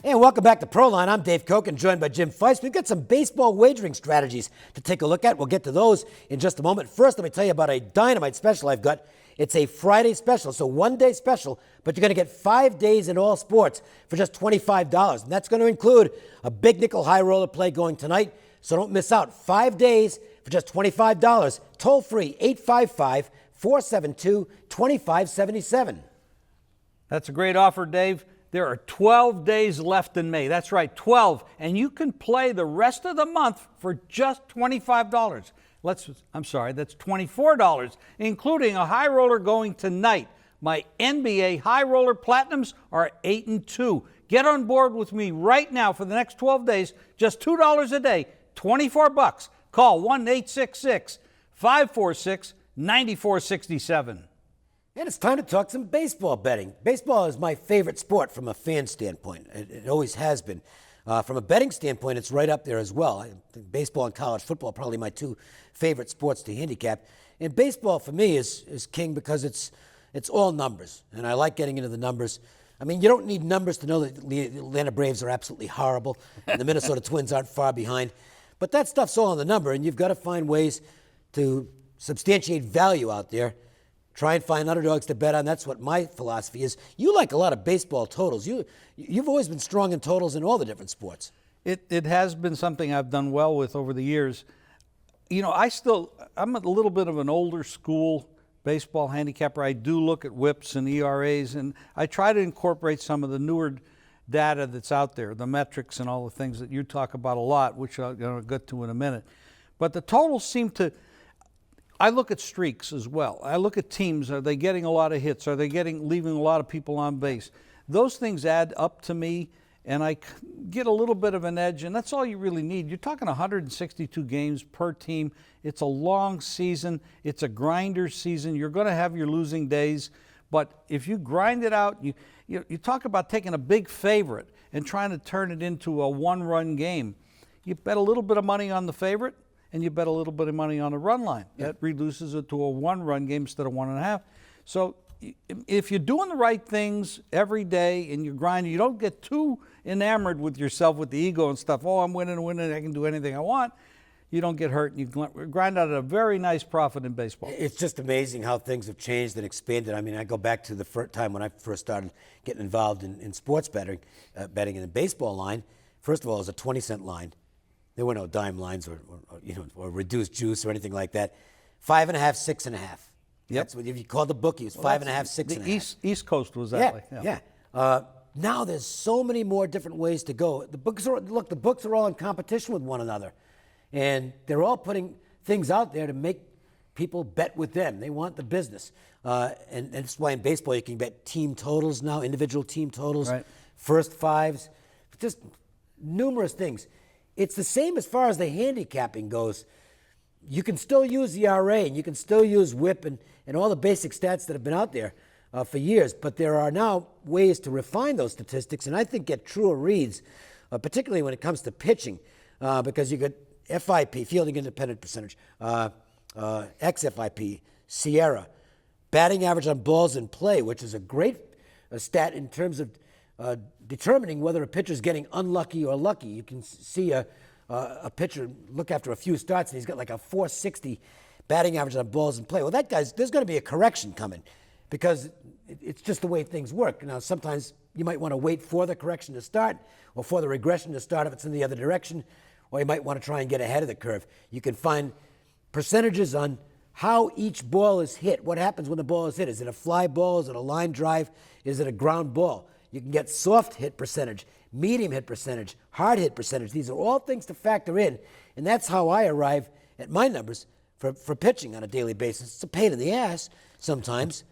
Hey, welcome back to Proline. I'm Dave Cokin, joined by Jim Feist. We've got some baseball wagering strategies to take a look at. We'll get to those in just a moment. First, let me tell you about a dynamite special I've got. It's a Friday special, so one-day special, but you're going to get 5 days in all sports for just $25. And that's going to include a big nickel high roller play going tonight, so don't miss out. 5 days for just $25. Toll free, 855-472-2577. That's a great offer, Dave. There are 12 days left in May. That's right, 12. And you can play the rest of the month for just $25. That's $24, including a high roller going tonight. My NBA high roller platinums are 8-2. Get on board with me right now for the next 12 days, just $2 a day, $24. Call 1-866-546-9467. And it's time to talk some baseball betting. Baseball is my favorite sport from a fan standpoint. It always has been. From a betting standpoint, it's right up there as well. I think baseball and college football are probably my two favorite sports to handicap. And baseball, for me, is king because it's all numbers. And I like getting into the numbers. I mean, you don't need numbers to know that the Atlanta Braves are absolutely horrible and the Minnesota Twins aren't far behind. But that stuff's all on the number, and you've got to find ways to substantiate value out there. Try and find underdogs to bet on. That's what my philosophy is. You like a lot of baseball totals. You've always been strong in totals in all the different sports. It has been something I've done well with over the years. You know, I'm a little bit of an older school baseball handicapper. I do look at whips and ERAs, and I try to incorporate some of the newer data that's out there, the metrics and all the things that you talk about a lot, which I'm going to get to in a minute. But the totals seem to... I look at streaks as well. I look at teams. Are they getting a lot of hits? Are they leaving a lot of people on base? Those things add up to me, and I get a little bit of an edge, and that's all you really need. You're talking 162 games per team. It's a long season. It's a grinder season. You're going to have your losing days, but if you grind it out, you talk about taking a big favorite and trying to turn it into a one-run game. You bet a little bit of money on the favorite, and you bet a little bit of money on the run line. That reduces it to a one-run game instead of 1.5. So if you're doing the right things every day and you're grinding, you don't get too enamored with yourself, with the ego and stuff. Oh, I'm winning, I can do anything I want. You don't get hurt, and you grind out a very nice profit in baseball. It's just amazing how things have changed and expanded. I mean, I go back to the first time when I first started getting involved in sports betting in the baseball line. First of all, it was a 20-cent line. There were no dime lines or reduced juice or anything like that. 5.5, 6.5. Yep. That's what, if you called the bookie, it was 5.5, 6.5. The East Coast was that way. Yeah. Now there's so many more different ways to go. The books are all in competition with one another, and they're all putting things out there to make people bet with them. They want the business, and that's why in baseball you can bet team totals now, individual team totals, right. First fives, just numerous things. It's the same as far as the handicapping goes. You can still use the RA, and you can still use whip and all the basic stats that have been out there for years, but there are now ways to refine those statistics and I think get truer reads, particularly when it comes to pitching, because you got FIP, fielding independent percentage, XFIP, Sierra, batting average on balls in play, which is a great stat in terms of determining whether a pitcher's getting unlucky or lucky. You can see a pitcher look after a few starts and he's got like a 460 batting average on balls in play. Well, there's going to be a correction coming because it's just the way things work. Now, sometimes you might want to wait for the correction to start or for the regression to start if it's in the other direction, or you might want to try and get ahead of the curve. You can find percentages on how each ball is hit. What happens when the ball is hit? Is it a fly ball? Is it a line drive? Is it a ground ball? You can get soft hit percentage, medium hit percentage, hard hit percentage. These are all things to factor in, and that's how I arrive at my numbers for pitching on a daily basis. It's a pain in the ass sometimes,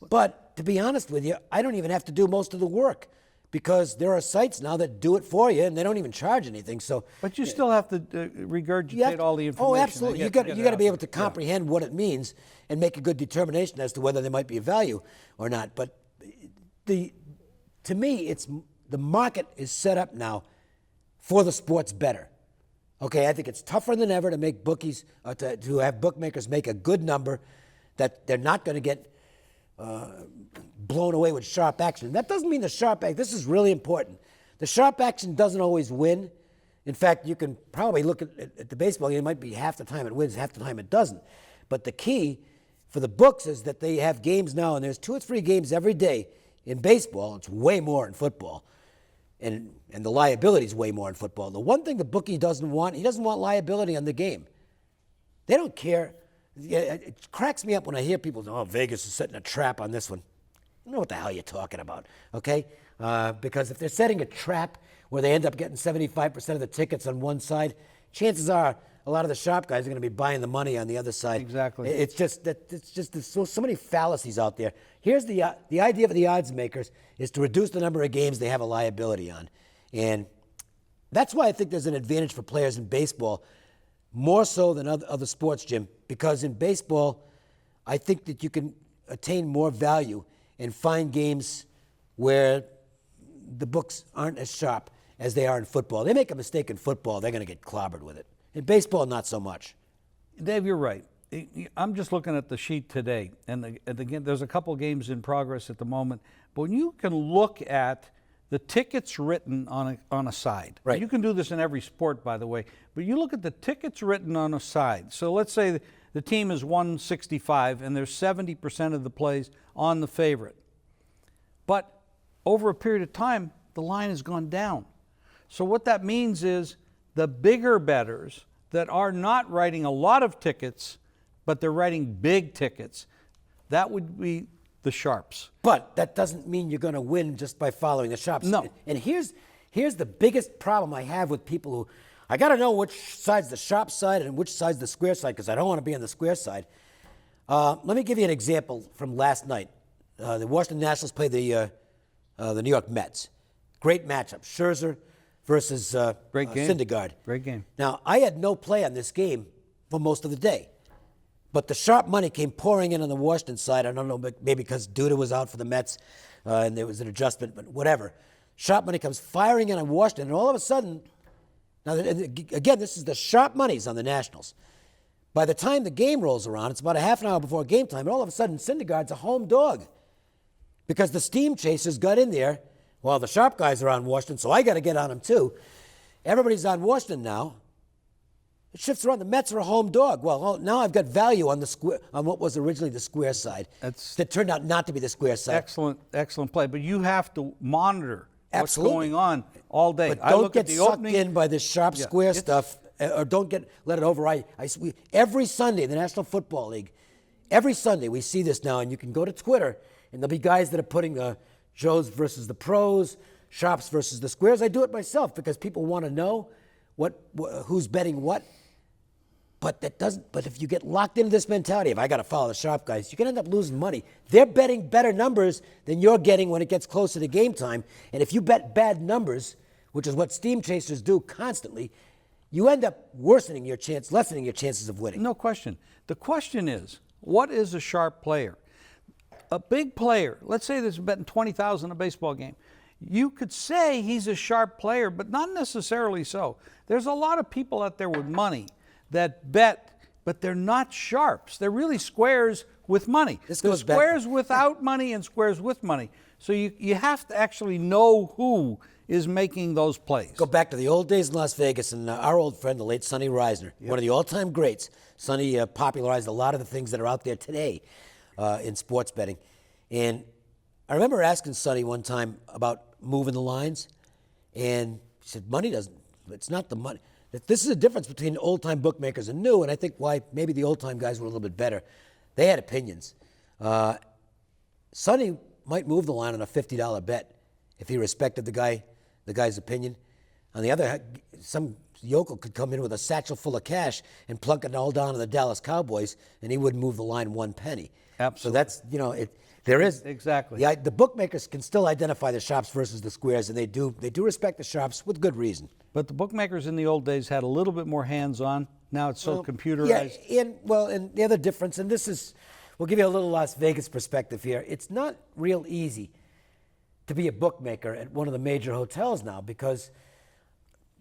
but to be honest with you, I don't even have to do most of the work because there are sites now that do it for you, and they don't even charge anything. So, but you still have to regurgitate all the information. Oh, absolutely. You got to be able to comprehend what it means and make a good determination as to whether there might be a value or not. But to me, the market is set up now for the sports bettor. Okay, I think it's tougher than ever to make bookies, to have bookmakers make a good number that they're not going to get blown away with sharp action. That doesn't mean the sharp action. This is really important. The sharp action doesn't always win. In fact, you can probably look at the baseball game. It might be half the time it wins, half the time it doesn't. But the key for the books is that they have games now, and there's 2 or 3 games every day in baseball. It's way more in football. And the liability is way more in football. The one thing the bookie doesn't want, he doesn't want liability on the game. They don't care. It cracks me up when I hear people say, oh, Vegas is setting a trap on this one. I don't know what the hell you're talking about, okay? Because if they're setting a trap where they end up getting 75% of the tickets on one side, chances are a lot of the sharp guys are going to be buying the money on the other side. Exactly. It's just there's so many fallacies out there. Here's the idea of the odds makers is to reduce the number of games they have a liability on. And that's why I think there's an advantage for players in baseball, more so than other sports, Jim, because in baseball, I think that you can attain more value and find games where the books aren't as sharp as they are in football. They make a mistake in football, they're going to get clobbered with it. In baseball, not so much. Dave, you're right. I'm just looking at the sheet today, and again, there's a couple games in progress at the moment. But when you can look at the tickets written on a side, right? You can do this in every sport, by the way. But you look at the tickets written on a side. So let's say the team is 165, and there's 70% of the plays on the favorite. But over a period of time, the line has gone down. So what that means is the bigger bettors that are not writing a lot of tickets, but they're writing big tickets, that would be the sharps. But that doesn't mean you're going to win just by following the sharps. No. And here's the biggest problem I have with people who, I got to know which side's the sharp side and which side's the square side because I don't want to be on the square side. Let me give you an example from last night. The Washington Nationals played the New York Mets. Great matchup. Scherzer versus Great game. Syndergaard. Great game. Now, I had no play on this game for most of the day. But the sharp money came pouring in on the Washington side. I don't know, maybe because Duda was out for the Mets and there was an adjustment, but whatever. Sharp money comes firing in on Washington, and all of a sudden, now again, this is the sharp monies on the Nationals. By the time the game rolls around, it's about a half an hour before game time, and all of a sudden, Syndergaard's a home dog because the steam chasers got in there. Well, the sharp guys are on Washington, so I got to get on them too. Everybody's on Washington now. It shifts around. The Mets are a home dog. Well, now I've got value on the square, on what was originally the square side. That turned out not to be the square side. Excellent play. But you have to monitor what's Absolutely. going on all day. But don't get sucked in by this sharp square stuff, or don't let it override. Every Sunday, the National Football League, every Sunday we see this now, and you can go to Twitter, and there'll be guys that are putting Joes versus the pros, sharps versus the squares. I do it myself because people want to know who's betting what. But that doesn't. But if you get locked into this mentality, if I got to follow the sharp guys, you can end up losing money. They're betting better numbers than you're getting when it gets closer to game time. And if you bet bad numbers, which is what steam chasers do constantly, you end up lessening your chances of winning. No question. The question is, what is a sharp player? A big player. Let's say there's betting $20,000 a baseball game. You could say he's a sharp player, but not necessarily so. There's a lot of people out there with money that bet, but they're not sharps. They're really squares with money. This There's goes back squares without money and squares with money. So you have to actually know who is making those plays. Go back to the old days in Las Vegas, and our old friend, the late Sonny Reisner, one of the all-time greats. Sonny popularized a lot of the things that are out there today in sports betting. And I remember asking Sonny one time about moving the lines, and he said, it's not the money. This is a difference between old-time bookmakers and new, and I think why maybe the old-time guys were a little bit better. They had opinions. Sonny might move the line on a $50 bet if he respected the guy's opinion. On the other hand, some yokel could come in with a satchel full of cash and plunk it all down to the Dallas Cowboys, and he wouldn't move the line one penny. Absolutely. So that's, there is. Exactly. The bookmakers can still identify the sharps versus the squares, and they do respect the sharps with good reason. But the bookmakers in the old days had a little bit more hands-on. Now it's so computerized. Yeah, and the other difference, and we'll give you a little Las Vegas perspective here. It's not real easy to be a bookmaker at one of the major hotels now because,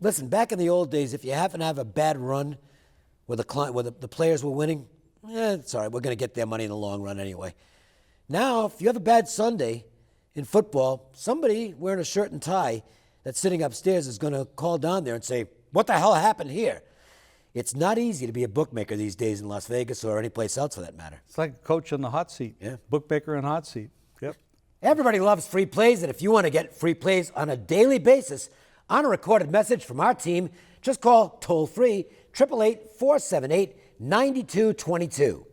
listen, back in the old days, if you happen to have a bad run where the players were winning, it's all right. We're going to get their money in the long run anyway. Now, if you have a bad Sunday in football, somebody wearing a shirt and tie that's sitting upstairs is going to call down there and say, what the hell happened here? It's not easy to be a bookmaker these days in Las Vegas or any place else for that matter. It's like a coach on the hot seat. Yeah. Bookmaker and hot seat. Yep. Everybody loves free plays, and if you want to get free plays on a daily basis on a recorded message from our team, just call toll-free 888-478-9222.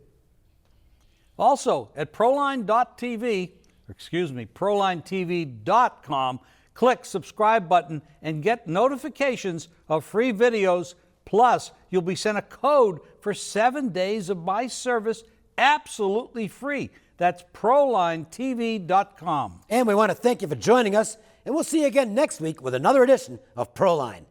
Also, at prolinetv.com, click subscribe button and get notifications of free videos. Plus, you'll be sent a code for 7 days of my service absolutely free. That's prolinetv.com. And we want to thank you for joining us, and we'll see you again next week with another edition of Proline.